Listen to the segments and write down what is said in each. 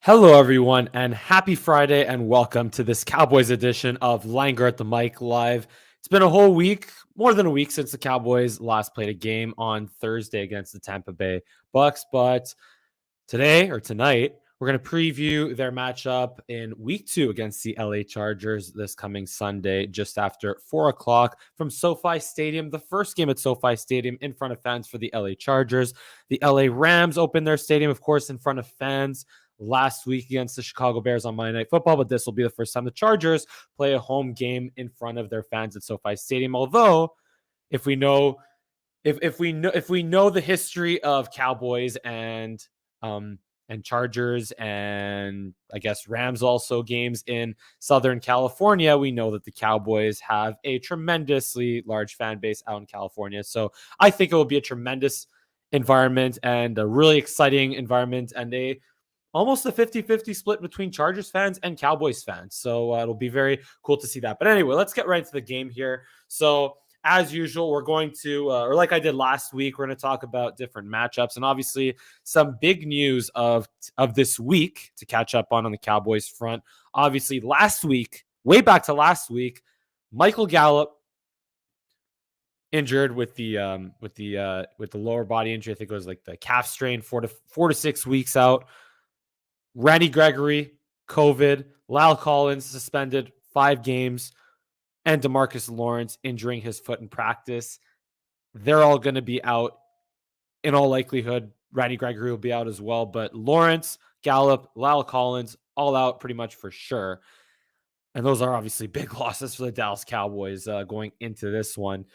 Hello, everyone, and happy Friday, and welcome to this Cowboys edition of Langer at the Mic Live. It's been a whole week, more than a week, since the Cowboys last played a game on Thursday against the Tampa Bay Bucks. But today or tonight, we're going to preview their matchup in week 2 against the LA Chargers this coming Sunday, just after 4 o'clock from SoFi Stadium. The first game at SoFi Stadium in front of fans for the LA Chargers. The LA Rams opened their stadium, of course, in front of fans last week against the Chicago Bears on Monday Night Football, but this will be the first time the Chargers play a home game in front of their fans at SoFi Stadium. Although, if we know the history of Cowboys and Chargers and I guess Rams also games in Southern California, we know that the Cowboys have a tremendously large fan base out in California. So I think it will be a tremendous environment and a really exciting environment and almost a 50-50 split between Chargers fans and Cowboys fans. So it'll be very cool to see that. But anyway, let's get right into the game here. So as usual, we're going to, or like I did last week, we're going to talk about different matchups and obviously some big news of this week to catch up on the Cowboys front. Obviously, last week, way back to last week, Michael Gallup injured with the lower body injury. I think it was like the calf strain, 4 to 6 weeks out. Randy Gregory, COVID, Lyle Collins suspended 5 games, and DeMarcus Lawrence injuring his foot in practice. They're all going to be out. In all likelihood, Randy Gregory will be out as well, but Lawrence, Gallup, Lyle Collins, all out pretty much for sure. And those are obviously big losses for the Dallas Cowboys going into this one.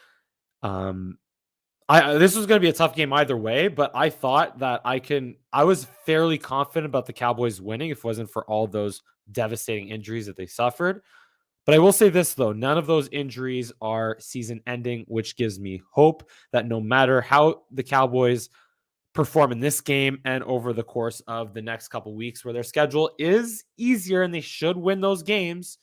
This was going to be a tough game either way, but I thought that I was fairly confident about the Cowboys winning if it wasn't for all those devastating injuries that they suffered. But I will say this, though, none of those injuries are season ending, which gives me hope that no matter how the Cowboys perform in this game and over the course of the next couple weeks where their schedule is easier and they should win those games,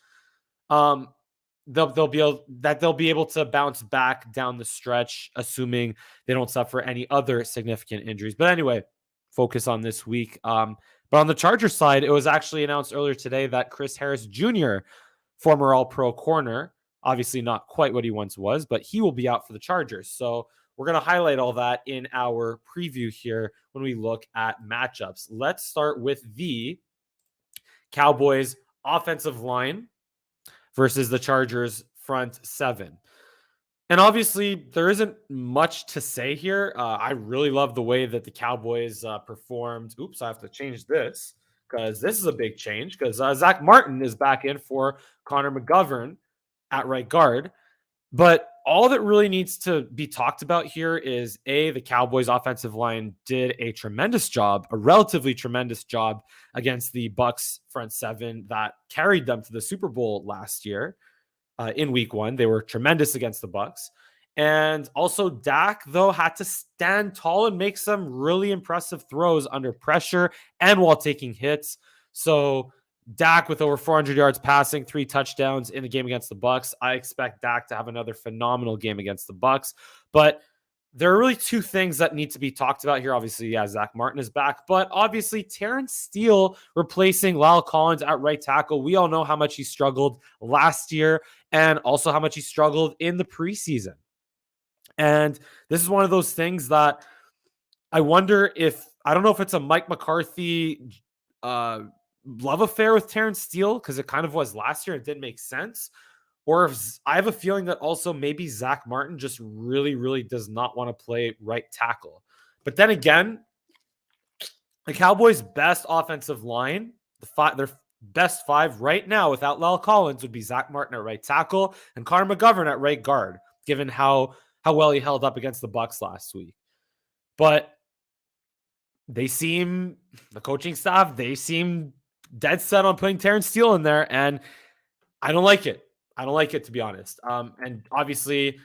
they'll be able to bounce back down the stretch, assuming they don't suffer any other significant injuries. But anyway, focus on this week. But on the Chargers side, it was actually announced earlier today that Chris Harris Jr., former All-Pro corner, obviously not quite what he once was, but he will be out for the Chargers. So we're going to highlight all that in our preview here when we look at matchups. Let's start with the Cowboys offensive line versus the Chargers front 7. And obviously, there isn't much to say here. I really love the way that the Cowboys performed. Oops, I have to change this because this is a big change because Zach Martin is back in for Connor McGovern at right guard. But all that really needs to be talked about here is, the Cowboys offensive line did a tremendous job, a relatively tremendous job against the Bucks front 7 that carried them to the Super Bowl last year in week 1. They were tremendous against the Bucks. And also Dak, though, had to stand tall and make some really impressive throws under pressure and while taking hits. So Dak with over 400 yards passing, 3 touchdowns in the game against the Bucks. I expect Dak to have another phenomenal game against the Bucks. But there are really 2 things that need to be talked about here. Obviously, Zach Martin is back, but obviously Terrence Steele replacing Lyle Collins at right tackle. We all know how much he struggled last year and also how much he struggled in the preseason. And this is one of those things that I wonder I don't know if it's a Mike McCarthy love affair with Terrence Steele, because it kind of was last year. It didn't make sense. Or if I have a feeling that also maybe Zach Martin just really, really does not want to play right tackle. But then again, the Cowboys' best offensive line, their best 5 right now without Lyle Collins would be Zach Martin at right tackle and Connor McGovern at right guard, given how well he held up against the Bucks last week. But the coaching staff, they seem dead set on putting Terrence Steele in there, and I don't like it. I don't like it, to be honest. And obviously,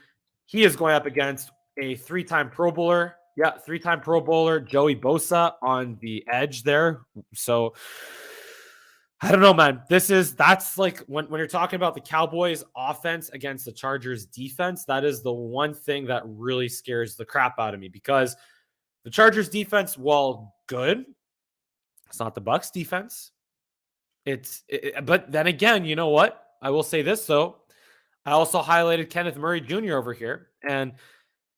he is going up against a 3-time Pro Bowler. Yeah, 3-time Pro Bowler, Joey Bosa on the edge there. So I don't know, man. That's like when you're talking about the Cowboys offense against the Chargers defense, that is the one thing that really scares the crap out of me, because the Chargers defense, while good, It's not the Bucs defense. But then again, you know what? I will say this though. I also highlighted Kenneth Murray Jr. over here, and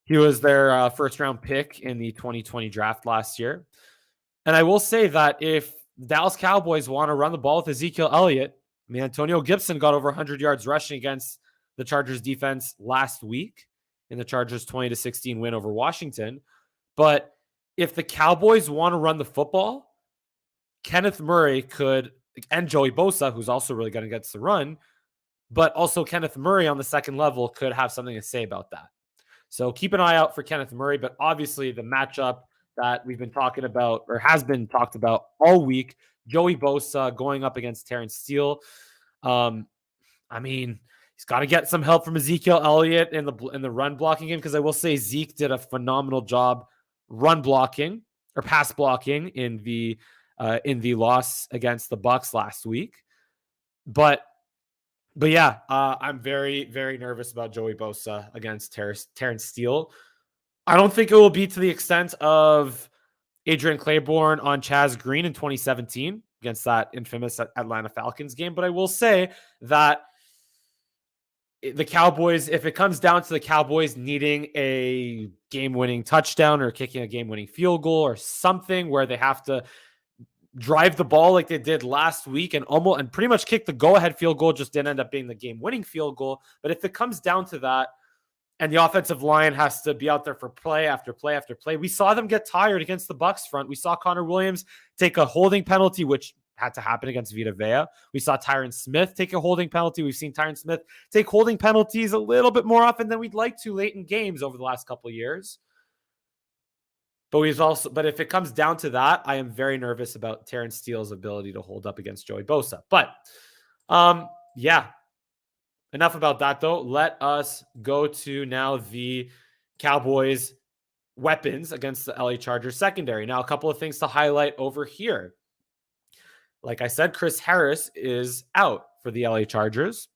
he was their first round pick in the 2020 draft last year. And I will say that if Dallas Cowboys want to run the ball with Ezekiel Elliott, I mean, Antonio Gibson got over 100 yards rushing against the Chargers defense last week in the Chargers 20-16 win over Washington. But if the Cowboys want to run the football, Kenneth Murray could, and Joey Bosa, who's also really good against the run, but also Kenneth Murray on the second level could have something to say about that. So keep an eye out for Kenneth Murray, but obviously the matchup that we've been talking about or has been talked about all week, Joey Bosa going up against Terrence Steele. I mean, he's got to get some help from Ezekiel Elliott in the run blocking game, because I will say Zeke did a phenomenal job run blocking or pass blocking in the loss against the Bucs last week. But yeah, I'm very, very nervous about Joey Bosa against Terrence Steele. I don't think it will be to the extent of Adrian Claiborne on Chaz Green in 2017 against that infamous Atlanta Falcons game. But I will say that the Cowboys, if it comes down to the Cowboys needing a game-winning touchdown or kicking a game-winning field goal or something where they have to drive the ball like they did last week and pretty much kick the go-ahead field goal, just didn't end up being the game-winning field goal. But if it comes down to that, and the offensive line has to be out there for play after play after play, we saw them get tired against the Bucs front. We saw Connor Williams take a holding penalty, which had to happen against Vita Vea. We saw Tyron Smith take a holding penalty. We've seen Tyron Smith take holding penalties a little bit more often than we'd like to late in games over the last couple of years. But if it comes down to that, I am very nervous about Terrence Steele's ability to hold up against Joey Bosa. But yeah, enough about that though. Let us go to now the Cowboys weapons against the LA Chargers secondary. Now, a couple of things to highlight over here. Like I said, Chris Harris is out for the LA Chargers,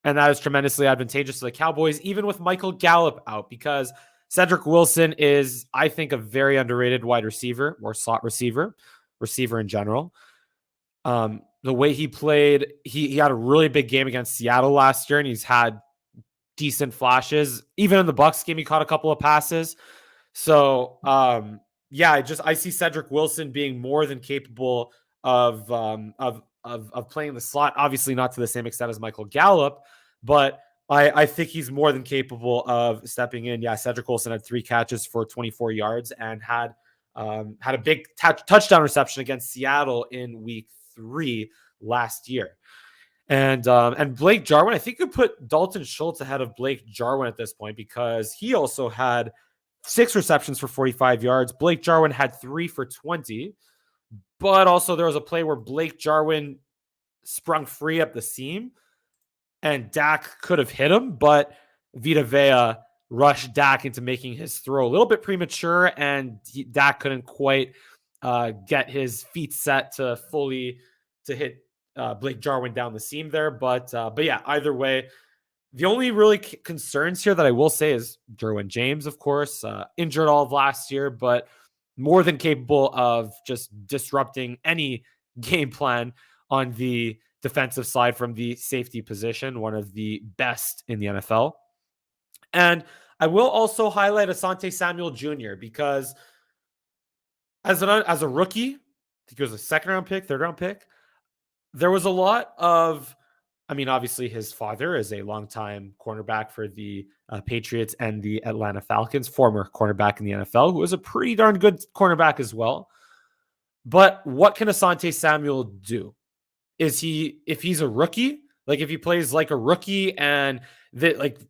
and that is tremendously advantageous to the Cowboys, even with Michael Gallup out, because Cedric Wilson is, I think, a very underrated wide receiver or slot receiver in general. The way he played, he had a really big game against Seattle last year, and he's had decent flashes. Even in the Bucs game, he caught a couple of passes. So, yeah, I see Cedric Wilson being more than capable of playing the slot. Obviously, not to the same extent as Michael Gallup, but I think he's more than capable of stepping in. Yeah, Cedric Wilson had 3 catches for 24 yards and had a big touchdown reception against Seattle in Week 3 last year. And Blake Jarwin, I think you put Dalton Schultz ahead of Blake Jarwin at this point, because he also had 6 receptions for 45 yards. Blake Jarwin had 3 for 20. But also there was a play where Blake Jarwin sprung free up the seam and Dak could have hit him, but Vita Vea rushed Dak into making his throw a little bit premature, and Dak couldn't quite get his feet set to hit Blake Jarwin down the seam there. But yeah, either way, the only really concerns here that I will say is Derwin James, of course, injured all of last year, but more than capable of just disrupting any game plan on the defensive side from the safety position, one of the best in the NFL. And I will also highlight Asante Samuel Jr. because as a rookie, I think it was a second-round pick, third-round pick, there was a lot of, I mean, obviously his father is a longtime cornerback for the Patriots and the Atlanta Falcons, former cornerback in the NFL, who was a pretty darn good cornerback as well. But what can Asante Samuel do? If he's a rookie, like if he plays like a rookie and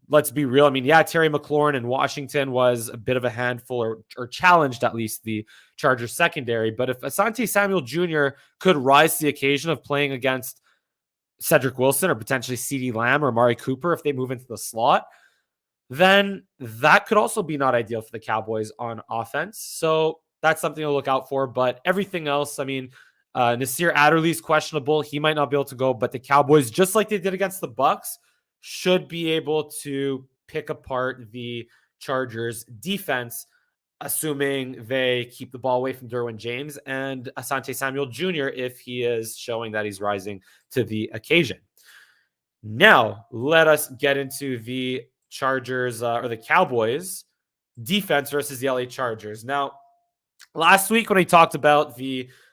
let's be real. I mean, yeah, Terry McLaurin in Washington was a bit of a handful or challenged at least the Chargers secondary. But if Asante Samuel Jr. could rise to the occasion of playing against Cedric Wilson or potentially CeeDee Lamb or Amari Cooper, if they move into the slot, then that could also be not ideal for the Cowboys on offense. So that's something to look out for. But everything else, I mean, Nasir Adderley's questionable. He might not be able to go, but the Cowboys, just like they did against the Bucs, should be able to pick apart the Chargers defense assuming they keep the ball away from Derwin James and Asante Samuel Jr. if he is showing that he's rising to the occasion. Now, let us get into the Chargers or the Cowboys defense versus the LA Chargers. Now, last week when I talked about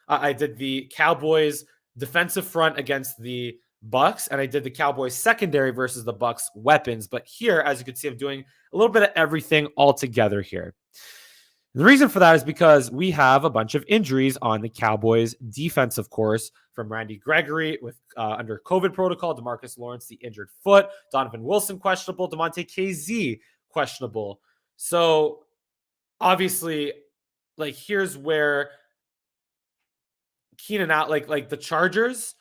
I did the Cowboys defensive front against the Bucks, and I did the Cowboys secondary versus the Bucks weapons. But here, as you can see, I'm doing a little bit of everything all together here. The reason for that is because we have a bunch of injuries on the Cowboys defense, of course, from Randy Gregory with under COVID protocol, DeMarcus Lawrence, the injured foot, Donovan Wilson, questionable, Damontae KZ, questionable. So obviously, like, here's where Keenan out, like the Chargers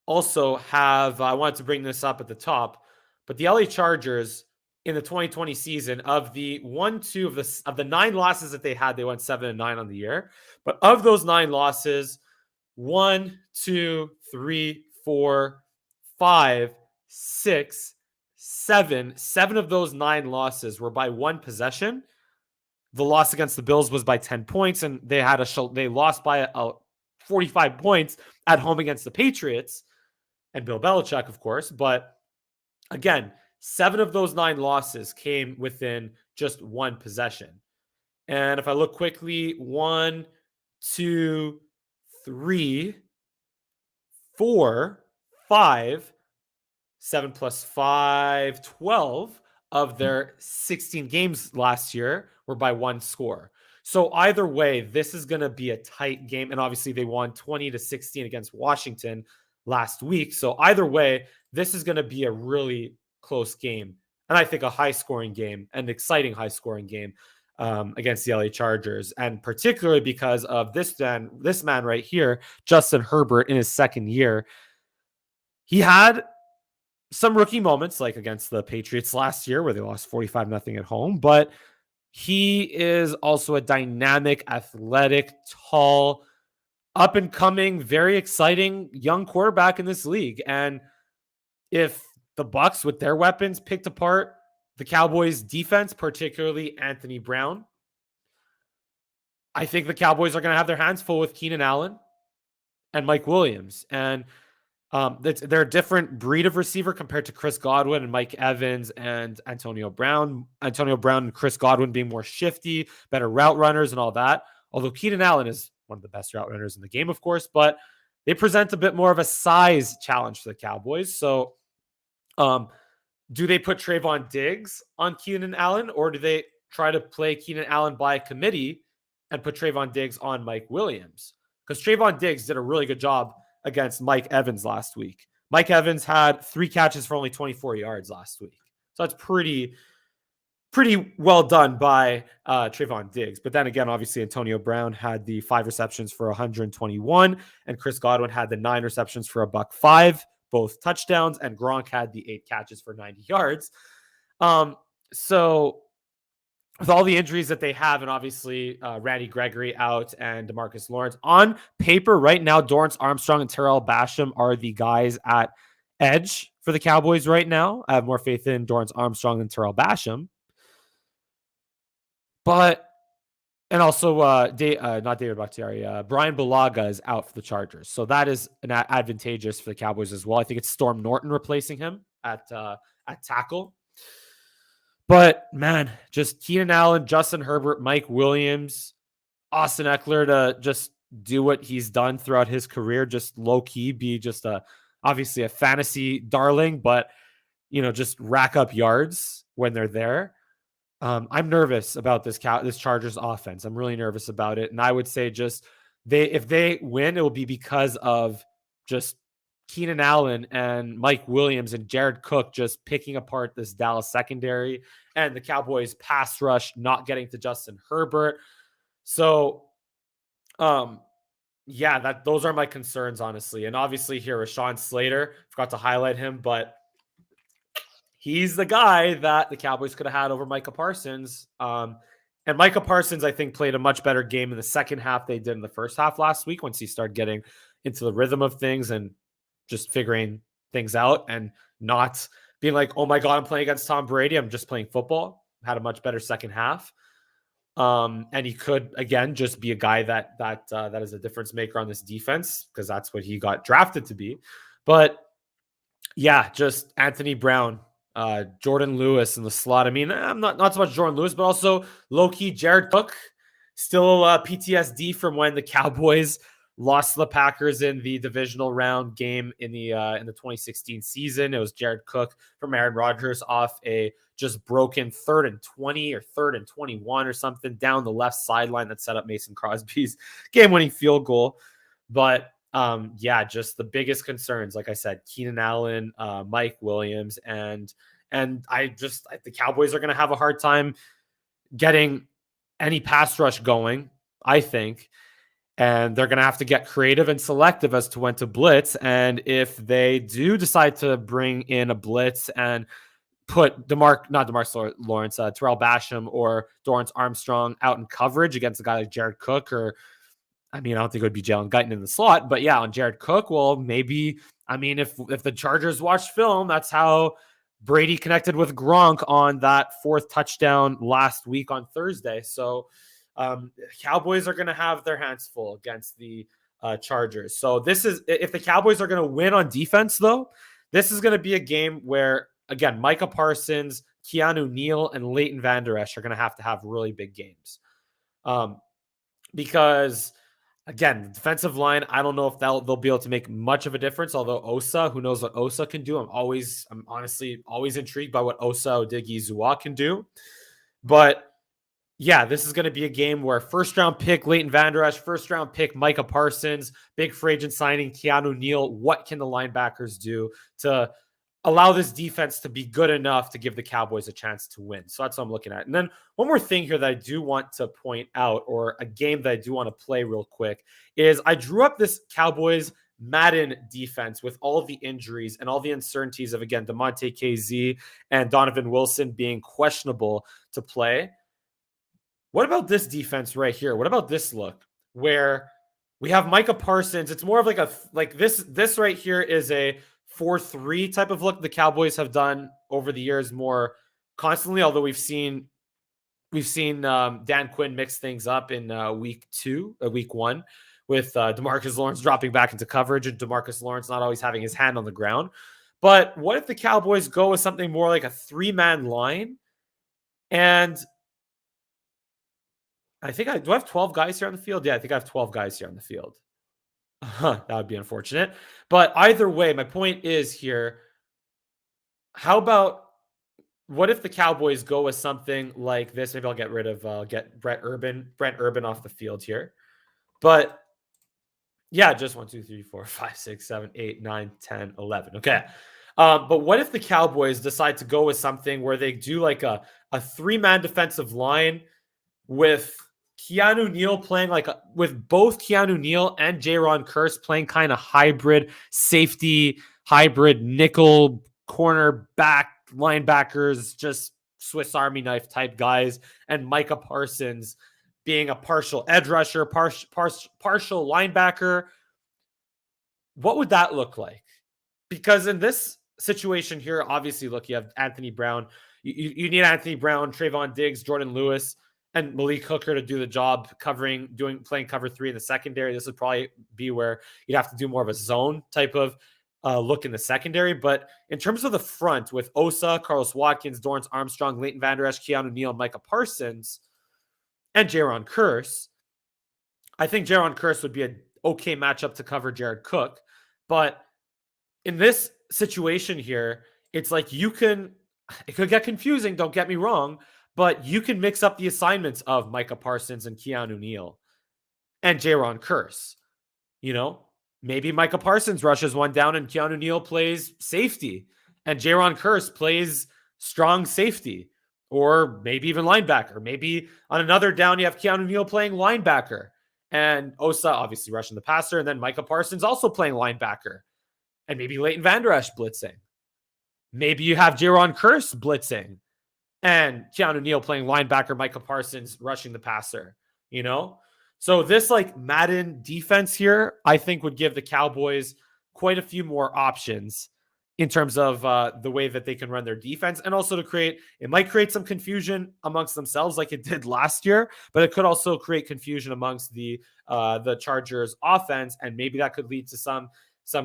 also have, I wanted to bring this up at the top, but the LA Chargers in the 2020 season, of the 9 losses that they had, they went 7-9 on the year. But of those 9 losses, 1, 2, 3, 4, 5, 6, 7 of those 9 losses were by 1 possession. The loss against the Bills was by 10 points, and they lost by 45 points at home against the Patriots and Bill Belichick, of course. But again, 7 of those 9 losses came within just 1 possession. And if I look quickly, 1, 2, 3, 4, 5, 7 plus 5, 12 of their 16 games last year were by 1 score. So either way, this is going to be a tight game. And obviously they won 20-16 against Washington last week. So either way, this is going to be a really close game. And I think a high-scoring game, an exciting high-scoring game against the LA Chargers. And particularly because of this man right here, Justin Herbert, in his second year. He had some rookie moments, like against the Patriots last year, where they lost 45-0 at home. But he is also a dynamic, athletic, tall, up-and-coming, very exciting young quarterback in this league. And if the Bucs, with their weapons, picked apart the Cowboys defense, particularly Anthony Brown, I think the Cowboys are going to have their hands full with Keenan Allen and Mike Williams. And they're a different breed of receiver compared to Chris Godwin and Mike Evans and Antonio Brown. Antonio Brown and Chris Godwin being more shifty, better route runners and all that. Although Keenan Allen is one of the best route runners in the game, of course, but they present a bit more of a size challenge for the Cowboys. So do they put Trayvon Diggs on Keenan Allen, or do they try to play Keenan Allen by committee and put Trayvon Diggs on Mike Williams? Because Trayvon Diggs did a really good job against Mike Evans last week. Mike Evans had 3 catches for only 24 yards last week. So that's pretty well done by Trayvon Diggs. But then again, obviously, Antonio Brown had the 5 receptions for 121, and Chris Godwin had the 9 receptions for $105, both touchdowns, and Gronk had the 8 catches for 90 yards. So with all the injuries that they have, and obviously Randy Gregory out and DeMarcus Lawrence, on paper right now, Dorrance Armstrong and Terrell Basham are the guys at edge for the Cowboys right now. I have more faith in Dorrance Armstrong than Terrell Basham. And also not David Bakhtiari, Brian Bulaga is out for the Chargers. So that is advantageous for the Cowboys as well. I think it's Storm Norton replacing him at tackle. But man, just Keenan Allen, Justin Herbert, Mike Williams, Austin Eckler to just do what he's done throughout his career, just low key, be just obviously a fantasy darling, but just rack up yards when they're there. I'm nervous about this Chargers offense. I'm really nervous about it. And I would say if they win, it will be because of just Keenan Allen and Mike Williams and Jared Cook just picking apart this Dallas secondary and the Cowboys pass rush not getting to Justin Herbert. So, those are my concerns, honestly. And obviously here, Rashawn Slater, forgot to highlight him, but he's the guy that the Cowboys could have had over Micah Parsons. And Micah Parsons, I think, played a much better game in the second half they did in the first half last week once he started getting into the rhythm of things and just figuring things out and not being like, oh my God, I'm playing against Tom Brady. I'm just playing football. Had a much better second half. And he could again just be a guy that is a difference maker on this defense because that's what he got drafted to be. But yeah, just Anthony Brown, Jordan Lewis in the slot. I mean, I'm not so much Jordan Lewis, but also low-key Jared Cook, still PTSD from when the Cowboys lost to the Packers in the divisional round game in the 2016 season. It was Jared Cook from Aaron Rodgers off a just broken 3rd and 20 or 3rd and 21 or something down the left sideline that set up Mason Crosby's game-winning field goal. But yeah, just the biggest concerns, like I said, Keenan Allen, Mike Williams, and the Cowboys are going to have a hard time getting any pass rush going, I think. And they're going to have to get creative and selective as to when to blitz. And if they do decide to bring in a blitz and put Terrell Basham or Dorrance Armstrong out in coverage against a guy like Jared Cook, or I mean, I don't think it would be Jalen Guyton in the slot, but yeah, on Jared Cook, well, maybe, I mean, if the Chargers watch film, that's how Brady connected with Gronk on that 4th touchdown last week on Thursday. So Cowboys are going to have their hands full against the Chargers. So this is, if the Cowboys are going to win on defense, though, this is going to be a game where, again, Micah Parsons, Keanu Neal, and Leighton Vander Esch are going to have really big games. Because, again, the defensive line, I don't know if they'll be able to make much of a difference, although Osa, who knows what Osa can do? I'm honestly always intrigued by what Osa Odighizuwa can do. But yeah, this is going to be a game where 1st-round pick Leighton Vander Esch, 1st-round pick Micah Parsons, big free agent signing Keanu Neal. What can the linebackers do to allow this defense to be good enough to give the Cowboys a chance to win? So that's what I'm looking at. And then one more thing here that I do want to point out, or a game that I do want to play real quick, is I drew up this Cowboys Madden defense with all of the injuries and all the uncertainties of, again, DeMonte KZ and Donovan Wilson being questionable to play. What about this defense right here? What about this look where we have Micah Parsons? It's more of like this right here is a 4-3 type of look the Cowboys have done over the years more constantly, although we've seen Dan Quinn mix things up in week 1 with DeMarcus Lawrence dropping back into coverage and DeMarcus Lawrence not always having his hand on the ground. But what if the Cowboys go with something more like a 3-man line? And I think do I have 12 guys here on the field? Yeah, I think I have 12 guys here on the field. That would be unfortunate. But either way, my point is here, how about, what if the Cowboys go with something like this? Maybe I'll get Brent Urban off the field here. But yeah, just 1, 2, 3, 4, 5, 6, 7, 8, 9, 10, 11. Okay. But what if the Cowboys decide to go with something where they do like a 3-man defensive line with Keanu Neal playing with both Keanu Neal and Jaron Kearse playing kind of hybrid safety, hybrid nickel cornerback linebackers, just Swiss Army knife type guys, and Micah Parsons being a partial edge rusher, partial linebacker? What would that look like? Because in this situation here, obviously, look, you have Anthony Brown. You need Anthony Brown, Trayvon Diggs, Jordan Lewis, and Malik Hooker to do the job playing cover 3 in the secondary. This would probably be where you'd have to do more of a zone type of look in the secondary. But in terms of the front, with Osa, Carlos Watkins, Dorrance Armstrong, Leighton Vander Esch, Keanu Neal, Micah Parsons, and Jaron Kearse, I think Jaron Kearse would be an okay matchup to cover Jared Cook. But in this situation here, it's like it could get confusing, don't get me wrong, but you can mix up the assignments of Micah Parsons and Keanu Neal and Jaron Kearse. Maybe Micah Parsons rushes one down and Keanu Neal plays safety and Jaron Kearse plays strong safety, or maybe even linebacker. Maybe on another down, you have Keanu Neal playing linebacker and Osa obviously rushing the passer, and then Micah Parsons also playing linebacker, and maybe Leighton Vander Esch blitzing. Maybe you have Jaron Kearse blitzing and Keanu Neal playing linebacker, Micah Parsons rushing the passer, So this Madden defense here, I think would give the Cowboys quite a few more options in terms of the way that they can run their defense, and also it might create some confusion amongst themselves like it did last year, but it could also create confusion amongst the Chargers offense, and maybe that could lead to some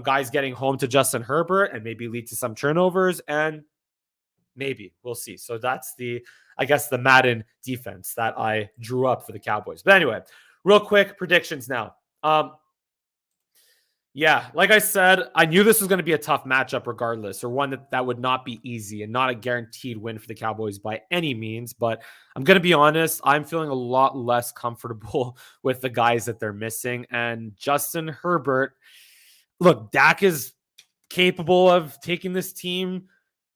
guys getting home to Justin Herbert, and maybe lead to some turnovers, and maybe we'll see. So that's I guess the Madden defense that I drew up for the Cowboys. But anyway, real quick predictions now. Yeah, like I said, I knew this was going to be a tough matchup regardless, or one that would not be easy and not a guaranteed win for the Cowboys by any means. But I'm going to be honest, I'm feeling a lot less comfortable with the guys that they're missing. And Justin Herbert, look, Dak is capable of taking this team,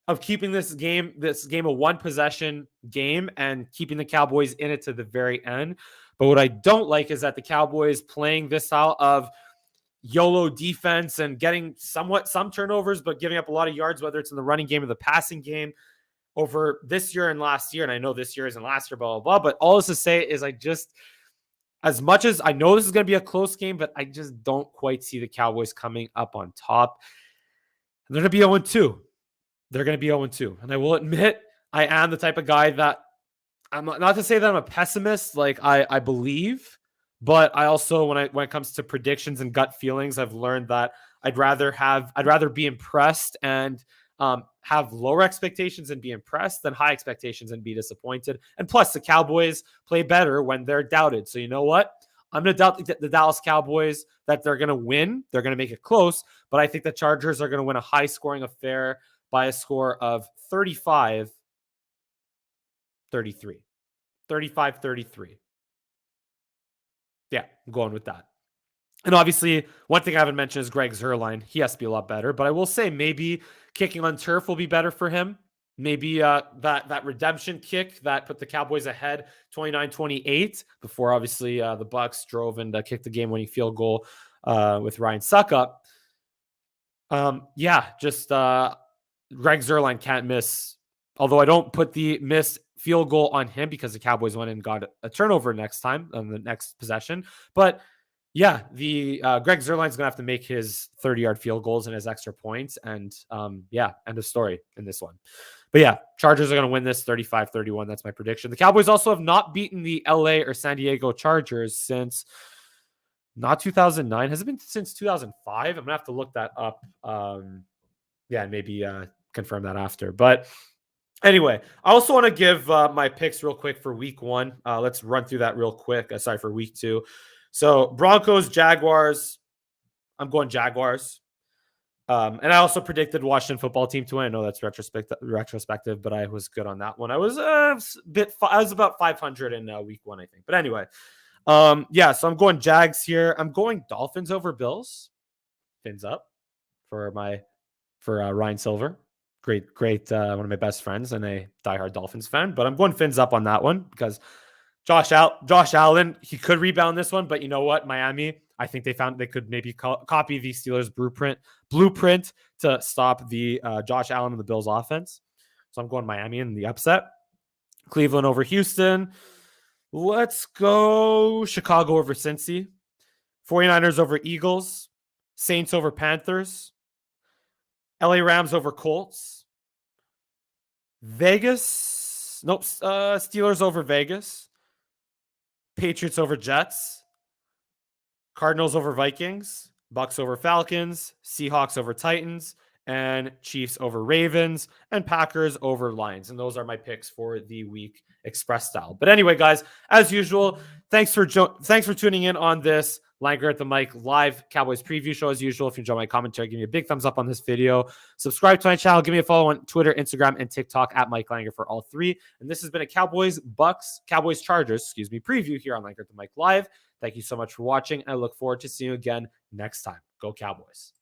of keeping this game a one possession game and keeping the Cowboys in it to the very end. But what I don't like is that the Cowboys playing this style of YOLO defense and getting some turnovers, but giving up a lot of yards, whether it's in the running game or the passing game, over this year and last year. And I know this year isn't last year, blah, blah, blah. But all this to say is as much as I know this is going to be a close game, but I just don't quite see the Cowboys coming up on top. And they're going to be 0-2. They're going to be 0-2. And I will admit, I am the type of guy that I'm not to say that I'm a pessimist. Like I believe, but I also, when it comes to predictions and gut feelings, I've learned that I'd rather be impressed and have lower expectations and be impressed than high expectations and be disappointed. And plus, the Cowboys play better when they're doubted. So you know what? I'm going to doubt the Dallas Cowboys that they're going to win. They're going to make it close, but I think the Chargers are going to win a high-scoring affair by a score of 35-33. 35-33. Yeah, I'm going with that. And obviously, one thing I haven't mentioned is Greg Zuerlein. He has to be a lot better, but I will say maybe kicking on turf will be better for him. Maybe that redemption kick that put the Cowboys ahead 29-28 before obviously the Bucs drove and kicked the game-winning field goal with Ryan Suckup. Greg Zuerlein can't miss. Although I don't put the missed field goal on him because the Cowboys went and got a turnover next time on the next possession. But yeah, the Greg Zuerlein's going to have to make his 30-yard field goals and his extra points. And end of story in this one. But yeah, Chargers are going to win this 35-31. That's my prediction. The Cowboys also have not beaten the LA or San Diego Chargers since not 2009. Has it been since 2005? I'm going to have to look that up. Maybe confirm that after. But anyway, I also want to give my picks real quick for week 1. Let's run through that real quick. For week 2. So Broncos, Jaguars. I'm going Jaguars. And I also predicted Washington football team to win. I know that's retrospective, but I was good on that one. I was I was about 500 in week 1, I think. But anyway, so I'm going Jags here. I'm going Dolphins over Bills. Fins up for Ryan Silver. Great, one of my best friends and a diehard Dolphins fan. But I'm going fins up on that one because Josh Allen, he could rebound this one, but you know what? Miami, I think they could maybe copy the Steelers' blueprint to stop the Josh Allen and the Bills offense. So I'm going Miami in the upset. Cleveland over Houston. Let's go Chicago over Cincy. 49ers over Eagles. Saints over Panthers. LA Rams over Colts. Steelers over Vegas. Patriots over Jets. Cardinals over Vikings. Bucks over Falcons. Seahawks over Titans. And Chiefs over Ravens. And Packers over Lions. And those are my picks for the week express style. But anyway, guys, as usual, thanks for tuning in on this Langer at the Mic live Cowboys preview show. As usual, if you enjoy my commentary, give me a big thumbs up on this video. Subscribe to my channel. Give me a follow on Twitter, Instagram, and TikTok at Mike Langer for all 3. And this has been a Cowboys-Chargers preview here on Langer at the Mic live. Thank you so much for watching. And I look forward to seeing you again next time. Go Cowboys.